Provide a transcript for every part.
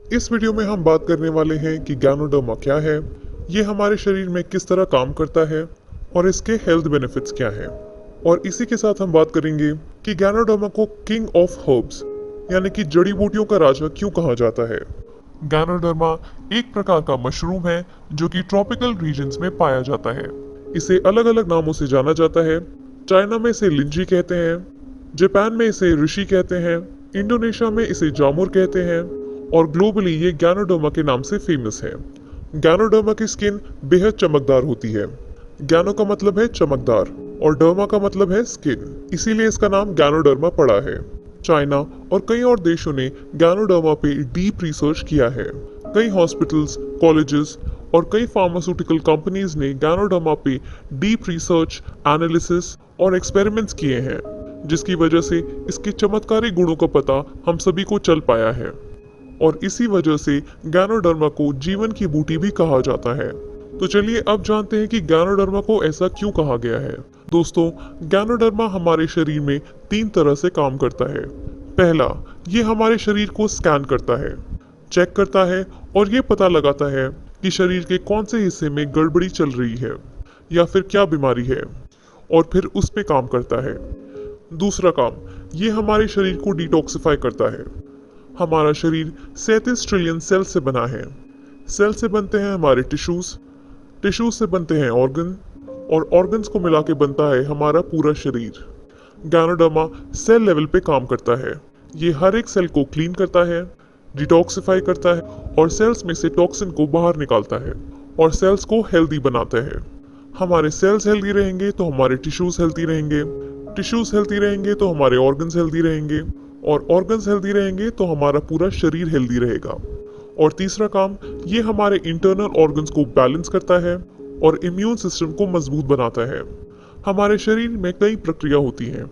इस वीडियो में हम बात करने वाले हैं कि गैनोडर्मा क्या है, ये हमारे शरीर में किस तरह काम करता है और इसके हेल्थ बेनिफिट्स क्या हैं। और इसी के साथ हम बात करेंगे कि गैनोडर्मा को किंग ऑफ हर्ब्स यानी कि जड़ी बूटियों का राजा क्यों कहा जाता है। गैनोडर्मा एक प्रकार का मशरूम है जो कि ट्रॉपिकल रीजन्स में पाया जाता है। इसे अलग अलग नामों से जाना जाता है। चाइना में इसे लिंजी कहते हैं, जापान में इसे ऋषि कहते हैं, इंडोनेशिया में इसे जामुर कहते हैं और ग्लोबली ये गैनोडर्मा के नाम से फेमस है। गैनोडर्मा की स्किन बेहद चमकदार होती है। गैनो का मतलब है चमकदार और डर्मा का मतलब है स्किन, इसीलिए इसका नाम गैनोडर्मा पड़ा है। चाइना और कई और देशों ने गैनोडर्मा पे डीप रिसर्च किया है। कई हॉस्पिटल्स, कॉलेजेस और कई फार्मास्यूटिकल कंपनीज ने गैनोडर्मा पे डीप रिसर्च, एनालिसिस और एक्सपेरिमेंट्स किए हैं, जिसकी वजह से इसके चमत्कारी गुणों का पता हम सभी को चल पाया है। और इसी वजह से गैनोडर्मा को जीवन की बूटी भी कहा जाता है। तो चलिए अब जानते हैं कि गैनोडर्मा को ऐसा क्यों कहा गया है। दोस्तों, गैनोडर्मा हमारे शरीर में 3 तरह से काम करता है। पहला, ये हमारे शरीर को स्कैन करता है, चेक करता है और ये पता लगाता है कि शरीर के कौन से हिस्से में गड़बड़ी चल रही है या फिर क्या बीमारी है, और फिर उस पे काम करता है। दूसरा काम, ये हमारे शरीर को डिटॉक्सिफाई करता है। हमारा शरीर 37 ट्रिलियन सेल से बना है। सेल से बनते हैं हमारे टिश्यूज, टिश्यूज से बनते हैं ऑर्गन और ऑर्गन्स को मिला के बनता है हमारा पूरा शरीर। गैनोडर्मा सेल लेवल पे काम करता है। ये हर एक सेल को क्लीन करता है, डिटॉक्सिफाई करता है और सेल्स में से टॉक्सिन को बाहर निकालता है और सेल्स को हेल्दी बनाता है। हमारे सेल्स हेल्दी रहेंगे तो हमारे टिश्यूज हेल्दी रहेंगे, टिश्यूज हेल्दी रहेंगे तो हमारे ऑर्गन्स हेल्दी रहेंगे और ऑर्गन्स हेल्दी रहेंगे तो हमारा पूरा शरीर हेल्दी रहेगा। और तीसरा काम, ये हमारे इंटरनल ऑर्गन्स को बैलेंस करता है और इम्यून सिस्टम को मजबूत बनाता है। हमारे शरीर में कई प्रक्रिया होती हैं,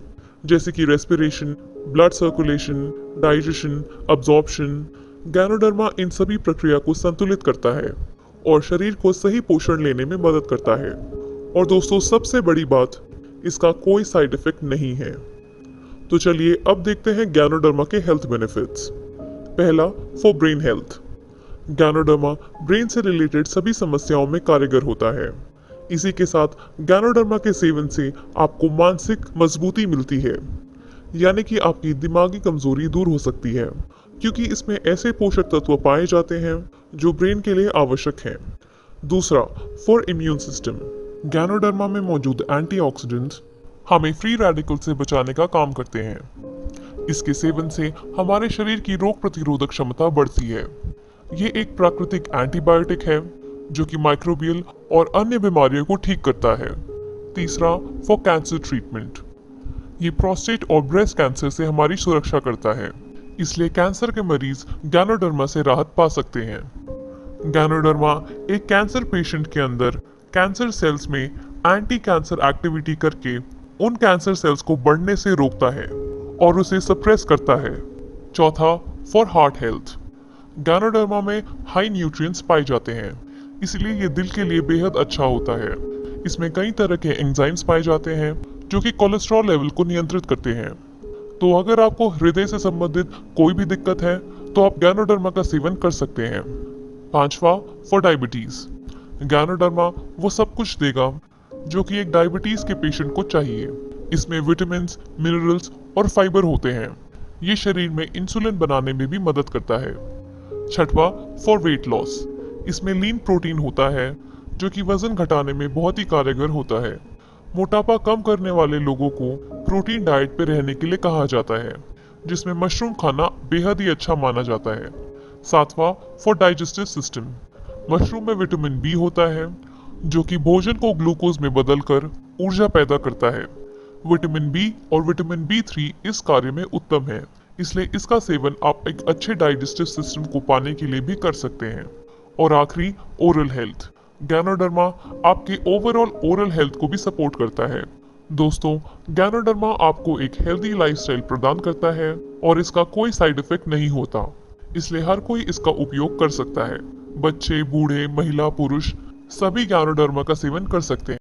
जैसे कि respiration, blood circulation, digestion, absorption. Ganoderma इन सभी प्रक्रिया को संतुलित करता है और शरीर को सही पोषण लेने में मदद करता है। और दोस्तों, सबसे बड़ी बात, इसका कोई साइड इफेक्ट नहीं है। तो चलिए अब देखते हैं गैनोडर्मा के हेल्थ बेनिफिट्स। पहला, for brain health. Ganoderma brain से रिलेटेड सभी समस्याओं में कारगर होता है। इसी के साथ गैनोडर्मा के सेवन से आपको मानसिक मजबूती मिलती है, यानी कि आपकी दिमागी कमजोरी दूर हो सकती है, क्योंकि इसमें ऐसे पोषक तत्व पाए जाते हैं जो ब्रेन के लिए आवश्यक हैं। दूसरा, फॉर इम्यून सिस्टम। गैनोडर्मा में मौजूद एंटीऑक्सीडेंट्स हमें फ्री रेडिकल से बचाने का काम करते हैं। इसके सेवन से हमारे शरीर की रोग प्रतिरोधक क्षमता बढ़ती है। ये एक प्राकृतिक एंटीबायोटिक है जो कि माइक्रोबियल और अन्य बीमारियों को ठीक करता है। तीसरा, फॉर कैंसर ट्रीटमेंट। ये प्रोस्टेट और ब्रेस्ट कैंसर से हमारी सुरक्षा करता है, इसलिए कैंसर के मरीज गैनोडर्मा से राहत पा सकते हैं। गैनोडर्मा एक कैंसर पेशेंट के अंदर कैंसर सेल्स में एंटी कैंसर एक्टिविटी करके उन कैंसर सेल्स को बढ़ने से रोकता है और उसे सप्रेस करता है। चौथा, फॉर हार्ट हेल्थ। गैनोडर्मा में हाई न्यूट्रिएंट्स पाए जाते हैं, इसलिए ये दिल के लिए बेहद अच्छा होता है। इसमें कई तरह के एंजाइम्स पाए जाते हैं जो कि कोलेस्ट्रॉल लेवल को नियंत्रित करते हैं। तो अगर आपको हृदय से संबंधित कोई भी दिक्कत है तो आप गैनोडर्मा का सेवन कर सकते हैं। पांचवा, फॉर डायबिटीज। गैनोडर्मा वो सब कुछ देगा जो कि एक डायबिटीज के पेशेंट को चाहिए। इसमें विटामिन, मिनरल्स और फाइबर होते हैं। ये शरीर में इंसुलिन बनाने में भी मदद करता है। छठवा, फॉर वेट लॉस। इसमें लीन प्रोटीन होता है जो कि वजन घटाने में बहुत ही कारगर होता है। मोटापा कम करने वाले लोगों को प्रोटीन डाइट पे रहने के लिए कहा जाता है, जिसमें मशरूम खाना बेहद ही अच्छा माना जाता है। सातवां, फॉर डाइजेस्टिव सिस्टम। मशरूम में विटामिन बी होता है जो कि भोजन को ग्लूकोज में बदलकर ऊर्जा पैदा करता है। विटामिन बी और विटामिन बी3 इस कार्य में उत्तम है, इसलिए इसका सेवन आप एक अच्छे डाइजेस्टिव सिस्टम को पाने के लिए भी कर सकते हैं। और आखिरी, ओरल हेल्थ। गैनोडर्मा आपके ओवरऑल ओरल हेल्थ को भी सपोर्ट करता है। दोस्तों, गैनोडर्मा आपको एक हेल्दी लाइफस्टाइल प्रदान करता है और इसका कोई साइड इफेक्ट नहीं होता, इसलिए हर कोई इसका उपयोग कर सकता है। बच्चे, बूढ़े, महिला, पुरुष सभी गैनोडर्मा का सेवन कर सकते हैं।